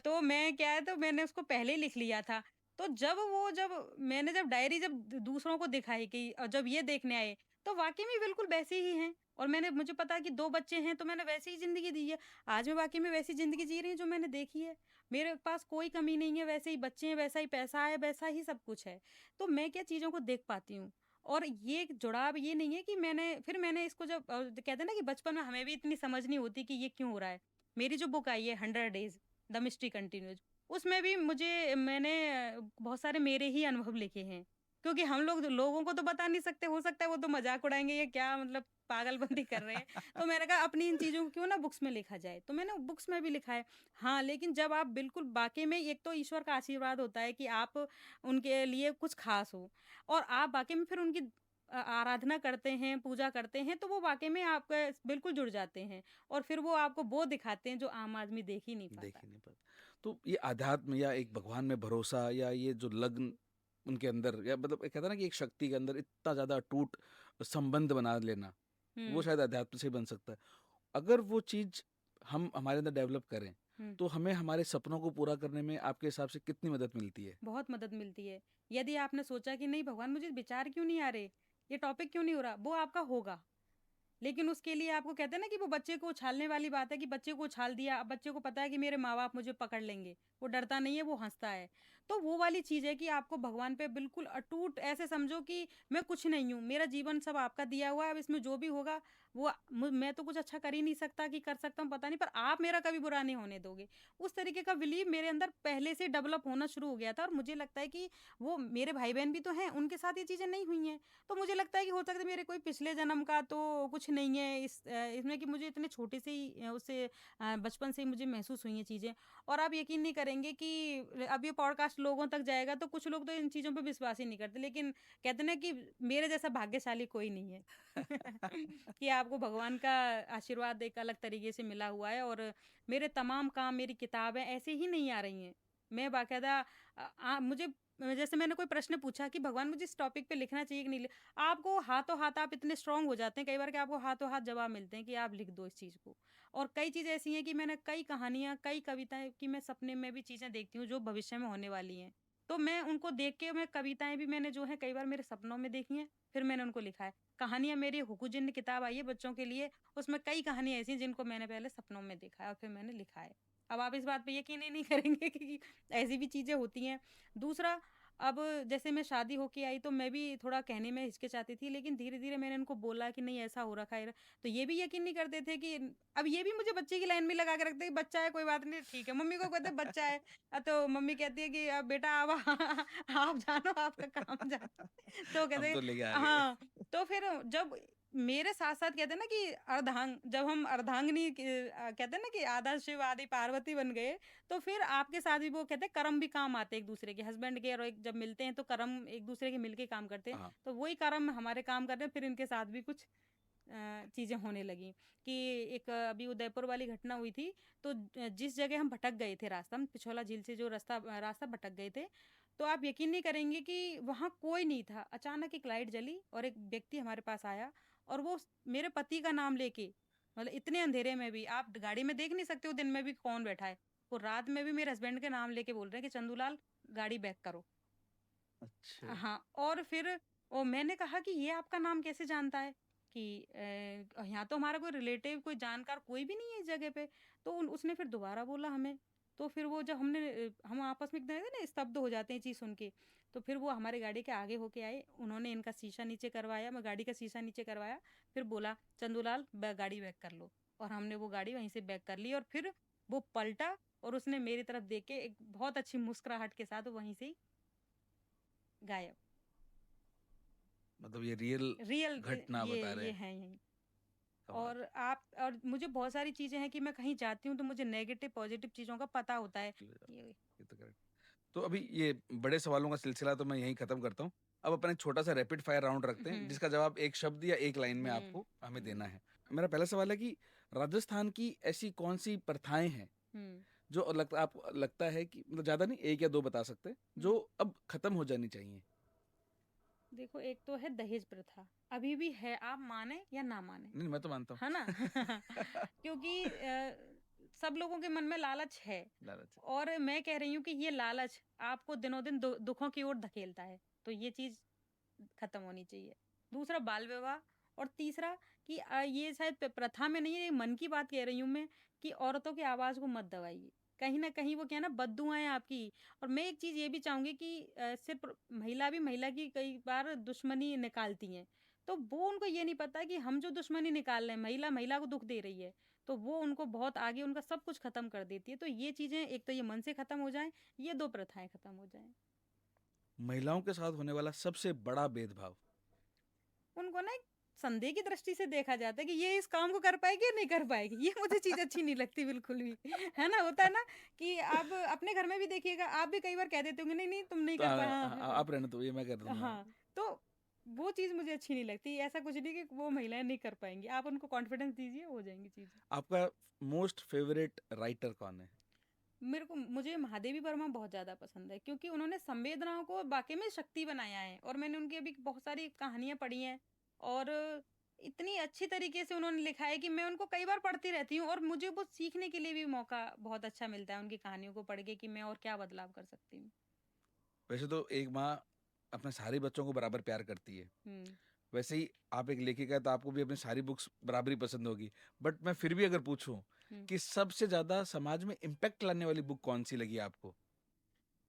तो मैं क्या है तो मैंने उसको पहले ही लिख लिया था। तो जब मैंने जब डायरी जब दूसरों को दिखाई कि जब ये देखने आए, तो वाक़ई में बिल्कुल वैसे ही हैं और मुझे पता है कि 2 बच्चे हैं, तो मैंने वैसी ही ज़िंदगी दी है। आज मैं वाक़ई में वैसी ज़िंदगी जी रही हूँ जो मैंने देखी है। मेरे पास कोई कमी नहीं है, वैसे ही बच्चे हैं, वैसा ही पैसा है, वैसा ही सब कुछ है। तो मैं क्या चीज़ों को देख पाती हूँ और ये एक जुड़ाव ये नहीं है कि मैंने इसको जब कहते हैं ना कि बचपन में हमें भी इतनी समझ नहीं होती कि ये क्यों हो रहा है। मेरी जो बुक आई है 100 डेज़ द मिस्ट्री कंटिन्यूज़, उसमें भी मैंने बहुत सारे मेरे ही अनुभव लिखे हैं। क्योंकि हम लोगों को तो बता नहीं सकते, हो सकता है वो तो मज़ाक उड़ाएँगे, ये क्या मतलब पागलपंती कर रहे हैं। तो मैंने कहा अपनी इन चीज़ों को क्यों ना बुक्स में लिखा जाए, तो मैंने बुक्स में भी लिखा है। हाँ, लेकिन जब आप बिल्कुल वाक़ई में, एक तो ईश्वर का आशीर्वाद होता है कि आप उनके लिए कुछ ख़ास हो, और आप वाक़ई में फिर उनकी आराधना करते हैं, पूजा करते हैं, तो वो वाक़ई में आपके बिल्कुल जुड़ जाते हैं, और फिर वो आपको वो दिखाते हैं जो आम आदमी देख ही नहीं देख पाता। ही नहीं पाते। तो ये अध्यात्म या एक भगवान में भरोसा या ये जो लगन उनके अंदर, या मतलब एक कहता है ना कि एक शक्ति के अंदर इतना ज़्यादा अटूट संबंध बना लेना, वो हुँ, शायद अध्यात्म से ही बन सकता है। अगर वो चीज़ हम हमारे अंदर डेवलप करें, हुँ। तो हमें हमारे सपनों को पूरा करने में आपके हिसाब से कितनी मदद मिलती है? बहुत मदद मिलती है। यदि आपने सोचा कि नहीं भगवान मुझे विचार क्यों नहीं आ रहे, ये टॉपिक क्यों नहीं हो रहा, वो आपका होगा। लेकिन उसके लिए आपको कहते हैं ना कि वो बच्चे को उछालने वाली बात है कि बच्चे को उछाल दिया, अब बच्चे को पता है कि मेरे माँ-बाप मुझे पकड़ लेंगे। वो डरता नहीं है, वो हँसता है। तो वो वाली चीज़ है कि आपको भगवान पे बिल्कुल अटूट ऐसे समझो कि मैं कुछ नहीं हूँ, मेरा जीवन सब आपका दिया हुआ है, अब इसमें जो भी होगा वो मैं तो कुछ अच्छा कर ही नहीं सकता, कि कर सकता हूँ पता नहीं, पर आप मेरा कभी बुरा नहीं होने दोगे। उस तरीके का बिलीव मेरे अंदर पहले से डेवलप होना शुरू हो गया था, और मुझे लगता है कि वो मेरे भाई-बहन भी तो हैं, उनके साथ ये चीज़ें नहीं हुई हैं। तो मुझे लगता है कि हो सकता है मेरे कोई पिछले जन्म का तो कुछ नहीं है इसमें, कि मुझे इतने छोटे से ही बचपन से ही मुझे महसूस हुई हैं चीज़ें। और आप यकीन नहीं करेंगे कि अब ये पॉडकास्ट लोगों तक जाएगा तो कुछ लोग तो इन चीज़ों पे विश्वास ही नहीं करते, लेकिन कहते हैं ना कि मेरे जैसा भाग्यशाली कोई नहीं है कि आपको भगवान का आशीर्वाद एक अलग तरीके से मिला हुआ है, और मेरे तमाम काम, मेरी किताबें ऐसे ही नहीं आ रही हैं। मैं बाकायदा मुझे जैसे मैंने कोई प्रश्न पूछा कि भगवान मुझे इस टॉपिक पे लिखना चाहिए कि नहीं, आपको हाथों हाथ आप इतने स्ट्रांग हो जाते हैं कई बार कि आपको हाथों हाथ जवाब मिलते हैं कि आप लिख दो इस चीज़ को। और कई चीज़ें ऐसी हैं कि मैंने कई कहानियाँ, कई कविताएँ, कि मैं सपने में भी चीज़ें देखती हूँ जो भविष्य में होने वाली हैं। तो मैं उनको देख के, मैं कविताएँ भी मैंने जो है कई बार मेरे सपनों में देखी हैं, फिर मैंने उनको लिखा है। कहानियाँ मेरी हुकू-जिन्न किताब आई है बच्चों के लिए, उसमें कई कहानियाँ ऐसी हैं जिनको मैंने पहले सपनों में देखा है और फिर मैंने लिखा है। अब आप इस बात पे यकीन ही नहीं करेंगे कि ऐसी भी चीज़ें होती हैं। दूसरा, अब जैसे मैं शादी होके आई तो मैं भी थोड़ा कहने में हिचकिचाती थी, लेकिन धीरे-धीरे मैंने उनको बोला कि नहीं ऐसा हो रखा है, तो ये भी यकीन नहीं करते थे कि अब ये भी मुझे बच्चे की लाइन में लगा के रखते हैं कि बच्चा है कोई बात नहीं ठीक है, मम्मी को कहते हैं बच्चा है तो मम्मी कहती है कि अब बेटा अब आप जानो आपका काम जाने। तो हम कहते तो लेके आ गए। हाँ, तो फिर जब मेरे साथ-साथ कहते हैं ना कि जब हम अर्धांगिनी कहते हैं ना कि आधा शिव आधी पार्वती बन गए, तो फिर आपके साथ भी वो कहते हैं कर्म भी काम आते हैं एक-दूसरे के, हस्बैंड के और एक जब मिलते हैं तो कर्म एक-दूसरे के मिलके काम करते हैं। हाँ। तो वही कर्म हमारे काम कर रहे हैं, फिर इनके साथ भी कुछ चीज़ें होने लगीं कि एक अभी उदयपुर वाली घटना हुई थी, तो जिस जगह हम भटक गए थे रास्ता, हम पिछोला झील से जो रास्ता भटक गए थे, तो आप यकीन नहीं करेंगे कि वहाँ कोई नहीं था। अचानक एक लाइट जली और एक व्यक्ति हमारे पास आया, और वो मेरे पति का नाम लेके, मतलब इतने अंधेरे में भी आप गाड़ी में देख नहीं सकते हो दिन में भी कौन बैठा है। वो रात में भी मेरे हस्बैंड के नाम लेके बोल रहे हैं कि चंदूलाल गाड़ी बैक करो। अच्छा। हाँ, और फिर मैंने कहा कि ये आपका नाम कैसे जानता है? कि यहाँ तो हमारा कोई रिलेटिव, कोई जानकार कोई भी नहीं है इस जगह पे। तो उसने फिर दोबारा बोला हमें। तो फिर वो जब हम आपस में एकदम ना स्तब्ध हो जाते हैं ये चीज़ सुन के। तो फिर वो हमारी गाड़ी के आगे होके आए, उन्होंने इनका शीशा नीचे करवाया, मैं गाड़ी का शीशा नीचे करवाया, फिर बोला, "चंदूलाल गाड़ी बैक कर लो।" और हमने वो गाड़ी वहीं से बैक कर ली, और फिर वो पलटा और उसने मेरी तरफ देख के एक बहुत अच्छी मुस्कुराहट के साथ वहीं से ही गायब। मतलब ये रियल रियल घटना बता रहे ये हैं। है यही। कमाल। और मुझे बहुत सारी चीज़ें हैं कि मैं कहीं जाती हूँ तो मुझे नेगेटिव पॉजिटिव चीज़ों का पता होता है। ये ये तो करेक्ट। तो अभी ये बड़े सवालों का सिलसिला तो मैं यहीं खत्म करता हूँ। अब अपन एक छोटा-सा रैपिड फायर राउंड रखते हैं, हुँ, जिसका जवाब एक शब्द या एक लाइन में हुँ, आपको हमें हुँ, देना है। मेरा पहला सवाल है कि राजस्थान की ऐसी कौन-सी प्रथाएँ हैं, हुँ, जो आपको लगता है कि मतलब ज़्यादा नहीं, 1 या 2 बता सकते हैं, हुँ। जो अब खत्म हो जानी चाहिए? देखो, एक तो है दहेज प्रथा, अभी भी है, आप माने या ना माने, नहीं, मैं तो मानता हूँ। है ना? क्योंकि सब लोगों के मन में लालच है, लालच है। और मैं कह रही हूँ कि ये लालच आपको दिनों-दिन दुखों की ओर धकेलता है, तो ये चीज़ खत्म होनी चाहिए। दूसरा बाल विवाह, और तीसरा कि ये शायद प्रथा में नहीं है, ये मन की बात कह रही हूँ मैं, कि औरतों की आवाज़ को मत दबाइए। कहीं न कहीं वो क्या है ना बद्दुआएँ आपकी। और मैं एक चीज़ ये भी चाहूँगी कि सिर्फ़ महिला भी महिला की कई बार दुश्मनी निकालती हैं। तो वो उनको ये नहीं पता कि हम जो दुश्मनी निकाल रहे हैं, महिला महिला को दुःख दे रही है। तो वो उनको बहुत आगे उनका सब कुछ ख़त्म कर देती है। तो ये चीज़ें एक तो ये मन से ख़त्म हो जाएँ, ये 2 प्रथाएँ ख़त्म हो जाएँ। महिलाओं के साथ होने वाला सबसे बड़ा भेदभाव? उनको ना एक संदेह की दृष्टि से देखा जाता है कि ये इस काम को कर पाएगी या नहीं कर पाएगी। ये मुझे चीज़ अच्छी नहीं लगती बिल्कुल भी। है ना? होता है ना कि आप अपने घर में भी देखिएगा, आप भी कई बार कह देते होंगे, नहीं-नहीं तुम नहीं तो कर पा हाँ, हाँ। आप रहने दो, ये मैं कर दूँगा। हाँ, तो वो चीज़ मुझे अच्छी नहीं लगती। ऐसा कुछ नहीं कि वो महिलाएँ नहीं कर पाएँगी। आप उनको कॉन्फिडेंस दीजिए, हो जाएँगी चीज़ें। आपका मोस्ट फेवरेट राइटर कौन है? मुझे महादेवी वर्मा बहुत ज़्यादा पसंद है क्योंकि उन्होंने संवेदनाओं को वाक़ई में शक्ति बनाया है और मैंने उनकी अभी बहुत सारी कहानियाँ पढ़ी हैं और इतनी अच्छी तरीके से उन्होंने लिखा है कि मैं उनको कई बार पढ़ती रहती हूँ और मुझे वो सीखने के लिए भी मौका बहुत अच्छा मिलता है उनकी कहानियों को पढ़ के कि मैं और क्या बदलाव कर सकती हूँ। वैसे तो एक माँ अपने सारे बच्चों को बराबर प्यार करती है। हुँ, वैसे ही आप एक लेखिका है तो आपको भी अपनी सारी बुक्स बराबरी पसंद होगी। बट मैं फिर भी अगर पूछूँ हुँ। कि सबसे ज़्यादा समाज में इम्पैक्ट लाने वाली बुक कौन-सी लगी आपको?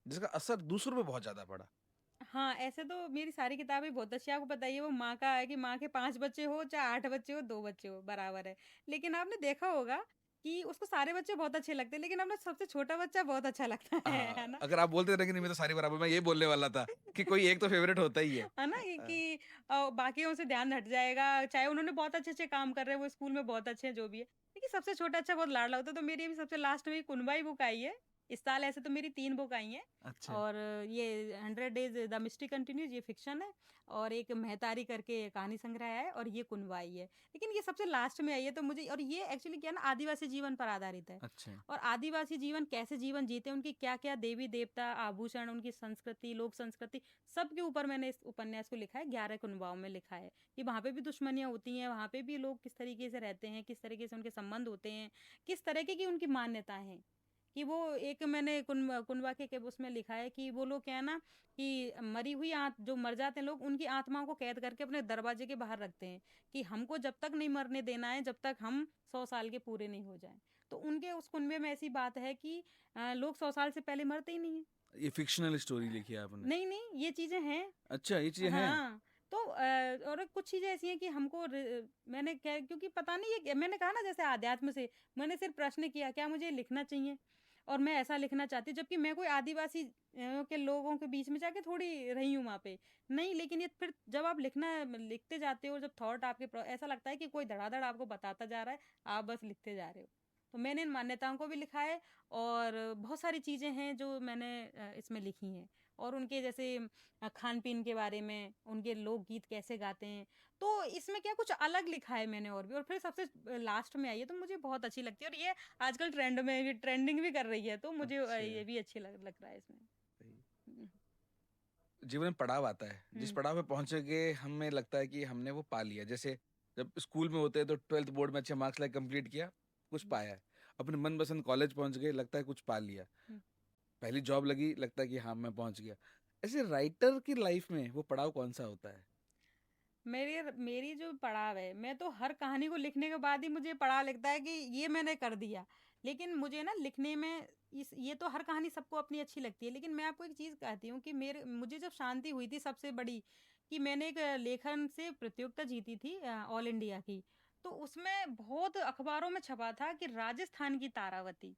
जिसका असर दूसरों पे बहुत ज़्यादा पड़ा? हाँ, ऐसे तो मेरी सारी किताबें बहुत अच्छी हैं, आपको पता ही है वो माँ का है कि माँ के 5 बच्चे हो, चाहे 8 बच्चे हो, 2 बच्चे हो, बराबर है। लेकिन आपने देखा होगा कि उसको सारे बच्चे बहुत अच्छे लगते हैं, लेकिन अपना सबसे छोटा बच्चा बहुत अच्छा लगता है ना? अगर आप बोलते रहे कि नहीं मैं तो सारी बराबर मैं ये बोलने वाला था कि कोई एक तो फेवरेट होता ही है। है ना? कि बाकियों से ध्यान हट जाएगा, चाहे उन्होंने बहुत अच्छे-अच्छे काम कर रहे हैं, वो स्कूल में बहुत अच्छे हैं, जो भी है। लेकिन सबसे छोटा अच्छा बहुत लाडला होता है, तो मेरी अभी सबसे लास्ट में कुनबाई बुक आई है। इस साल ऐसे तो मेरी 3 बुक आई हैं अच्छा। और ये 100 डेज़ द मिस्ट्री कंटिन्यूज़ ये फ़िक्शन है और एक महतारी करके कहानी संग्रह है और ये कुनवाई है। लेकिन ये सबसे लास्ट में आई है, तो मुझे और ये एक्चुअली क्या है ना आदिवासी जीवन पर आधारित है। अच्छा। और आदिवासी जीवन कैसे जीवन जीते हैं, उनकी क्या-क्या देवी-देवता, आभूषण, उनकी संस्कृति, लोक संस्कृति सबके ऊपर मैंने इस उपन्यास को लिखा है, 11 कुनवाओं में लिखा है, कि वहाँ पे भी दुश्मनियाँ होती हैं, वहाँ पे भी लोग किस तरीके से रहते हैं, किस तरीके से उनके संबंध होते हैं, किस तरीके की उनकी मान्यताएँ हैं। कि वो एक मैंने कुनबा के उसमें लिखा है कि वो लोग क्या है ना कि मरी हुई जो मर जाते हैं लोग, उनकी आत्माओं को कैद करके अपने दरवाजे के बाहर रखते हैं, कि हमको जब तक नहीं मरने देना है, जब तक हम 100 साल के पूरे नहीं हो जाएँ। तो उनके उस कुनबे में ऐसी बात है कि लोग 100 साल से पहले मरते ही नहीं हैं। ये फ़िक्शनल स्टोरी लिखी है आपने? नहीं, नहीं, ये चीज़ें हैं। अच्छा ये चीज़ें हैं? हाँ, तो और कुछ चीज़ें ऐसी हैं कि हमको मैंने क्या क्योंकि पता नहीं ये मैंने कहा ना जैसे अध्यात्म से, मैंने सिर्फ़ प्रश्न किया क्या मुझे लिखना चाहिए? और मैं ऐसा लिखना चाहती हूँ जबकि मैं कोई आदिवासी के लोगों के बीच में जाके थोड़ी रही हूँ वहाँ पे। नहीं, लेकिन ये फिर जब आप लिखते जाते हो, जब थॉट आपके ऐसा लगता है कि कोई धड़ाधड़ आपको बताता जा रहा है, आप बस लिखते जा रहे हो। तो मैंने इन मान्यताओं को भी लिखा है और बहुत सारी चीज़ें हैं जो मैंने इसमें लिखी हैं और उनके जैसे खान-पीन के बारे में, उनके लोकगीत कैसे गाते हैं। तो इसमें क्या कुछ अलग लिखा है मैंने और भी और फिर सबसे लास्ट में आई है तो मुझे बहुत अच्छी लगती है और ये आजकल ट्रेंड में भी ट्रेंडिंग भी कर रही है तो मुझे अच्छा। ये भी अच्छी लग रहा है इसमें। सही। हुँ, जीवन में पड़ाव आता है। जिस हुँ, पड़ाव पे पहुँचेंगे हमें लगता है कि हमने वो पा लिया। जैसे जब स्कूल में होते हैं तो 12th बोर्ड में अच्छे मार्क्स लाके कंप्लीट किया, कुछ हुँ, पाया है। अपने मनपसंद कॉलेज पहुँच गए, लगता है कुछ पा लिया। हुँ। पहली जॉब लगी, लगता है कि हाँ, मैं पहुँच गया। ऐसे राइटर की लाइफ़ में वो पड़ाव कौन-सा होता है? मेरी जो पड़ाव है, मैं तो हर कहानी को लिखने के बाद ही मुझे पड़ाव लगता है कि ये मैंने कर दिया। लेकिन मुझे ना लिखने में इस ये तो हर कहानी सबको अपनी अच्छी लगती है, लेकिन मैं आपको एक चीज़ कहती हूँ कि मुझे जब शांति हुई थी सबसे बड़ी, कि मैंने एक लेखन से प्रतियोगिता जीती थी ऑल इंडिया की। तो उसमें बहुत अखबारों में छपा था कि राजस्थान की तारावती।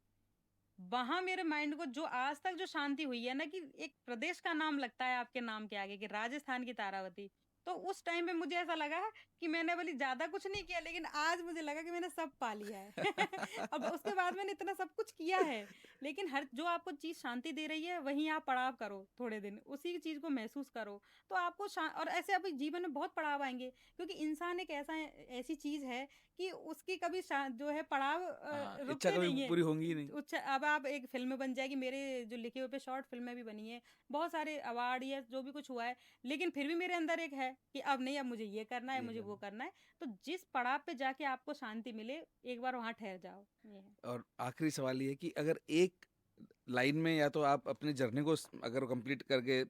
वहाँ मेरे माइंड को जो आज तक जो शांति हुई है ना कि एक प्रदेश का नाम लगता है आपके नाम के आगे कि राजस्थान की तारावती। तो उस टाइम पे मुझे ऐसा लगा कि मैंने भले ज़्यादा कुछ नहीं किया लेकिन आज मुझे लगा कि मैंने सब पा लिया है। अब उसके बाद मैंने इतना सब कुछ किया है, लेकिन हर जो आपको चीज़ शांति दे रही है वहीं आप पड़ाव करो थोड़े दिन, उसी चीज़ को महसूस करो। तो आपको शा और ऐसे अभी जीवन में बहुत पड़ाव आएँगे क्योंकि इंसान एक ऐसी चीज़ है कि उसकी कभी जो है पड़ाव हाँ, इच्छा रुकते कभी नहीं हैं। पूरी होंगी ही नहीं। अच्छा, अब आप एक फ़िल्म बन जाएगी, मेरे जो लिखे हुए पे शॉर्ट फ़िल्में भी बनी हैं, बहुत सारे अवार्ड या जो भी कुछ हुआ है, लेकिन फिर भी मेरे अंदर एक है कि अब नहीं, अब मुझे ये करना है, ये मुझे वो करना करना है। तो जिस पड़ाव पे जाके आपको शांति मिले, एक बार वहाँ ठहर जाओ, ये है। और आखिरी सवाल ये है कि अगर एक लाइन में या तो आप अपनी जर्नी को अगर कंप्लीट करके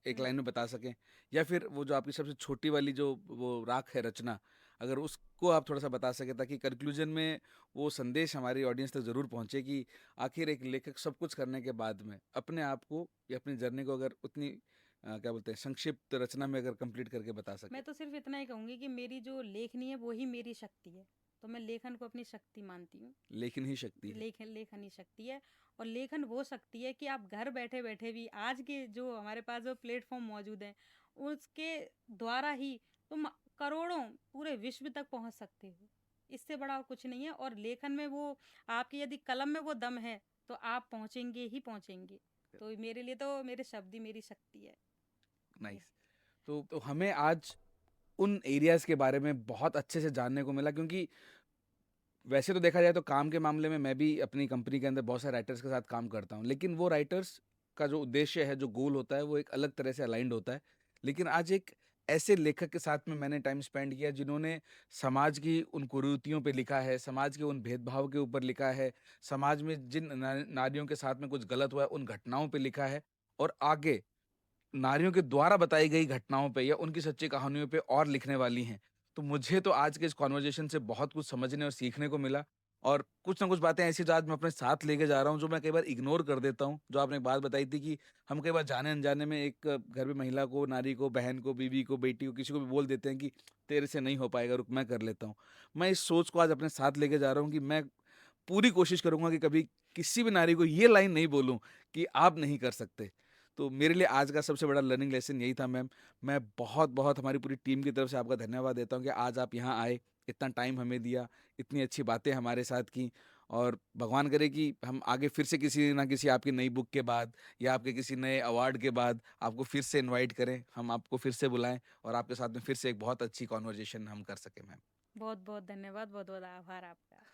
एक हुँ, लाइन में बता सकें या फिर वो जो आपकी सबसे छोटी वाली जो वो राख है रचना, अगर उसको आप थोड़ा सा बता सके ताकि कंक्लूजन में वो संदेश हमारी ऑडियंस तक ज़रूर पहुंचे कि आखिर एक लेखक सब कुछ करने के बाद में अपने आप को या अपनी जर्नी को अगर उतनी क्या बोलते हैं संक्षिप्त रचना में अगर कंप्लीट करके बता सके। मैं तो सिर्फ इतना ही कहूँगी कि मेरी जो लेखनी है वो ही मेरी शक्ति है। तो मैं लेखन को अपनी शक्ति मानती हूँ। लेकिन ही शक्ति है। लेखन ही शक्ति है। और लेखन वो शक्ति है कि आप घर बैठे बैठे भी आज के जो हमारे पास जो प्लेटफॉर्म मौजूद हैं उसके द्वारा ही तुम करोड़ों पूरे विश्व तक पहुंच सकते हो। इससे बड़ा और कुछ नहीं है। और लेखन में वो आपकी यदि कलम में वो दम है तो आप पहुंचेंगे ही पहुंचेंगे। तो मेरे लिए तो मेरे शब्द ही मेरी शक्ति है। नाइस। तो हमें आज उन एरियाज के बारे में बहुत अच्छे से जानने को मिला क्योंकि वैसे तो देखा जाए तो काम के मामले में मैं भी अपनी कंपनी के अंदर बहुत सारे राइटर्स के साथ काम करता हूँ, लेकिन वो राइटर्स का जो उद्देश्य है, जो गोल होता है, वो एक अलग तरह से अलाइंड होता है। लेकिन आज एक ऐसे लेखक के साथ में मैंने टाइम स्पेंड किया जिन्होंने समाज की उन कुरीतियों पे लिखा है, समाज के उन भेदभाव के ऊपर लिखा है, समाज में जिन नारियों के साथ में कुछ गलत हुआ है उन घटनाओं पे लिखा है, और आगे नारियों के द्वारा बताई गई घटनाओं पे या उनकी सच्ची कहानियों पे और लिखने वाली हैं। तो मुझे तो आज के इस कन्वर्सेशन से बहुत कुछ समझने और सीखने को मिला, और कुछ ना कुछ बातें ऐसी जो आज मैं अपने साथ लेके जा रहा हूँ, जो मैं कई बार इग्नोर कर देता हूँ। जो आपने एक बात बताई थी कि हम कई बार जाने-अनजाने में एक घर में महिला को, नारी को, बहन को, बीवी को, बेटी को, किसी को भी बोल देते हैं कि तेरे से नहीं हो पाएगा, रुक मैं कर लेता हूँ। मैं इस सोच को आज अपने साथ लेके जा रहा हूँ कि मैं पूरी कोशिश करूँगा कि कभी किसी भी नारी को ये लाइन नहीं बोलूँ कि आप नहीं कर सकते। तो मेरे लिए आज का सबसे बड़ा लर्निंग लेसन यही था मैम। मैं बहुत-बहुत हमारी पूरी टीम की तरफ से आपका धन्यवाद देता हूँ कि आज आप यहाँ आए, इतना टाइम हमें दिया, इतनी अच्छी बातें हमारे साथ की, और भगवान करे कि हम आगे फिर से किसी ना किसी आपकी नई बुक के बाद या आपके किसी नए अवार्ड के बाद आपको फिर से इनवाइट करें, हम आपको फिर से बुलाएँ और आपके साथ में फिर से एक बहुत अच्छी कन्वर्सेशन हम कर सकें मैम। बहुत बहुत धन्यवाद। बहुत बहुत आभार आपका।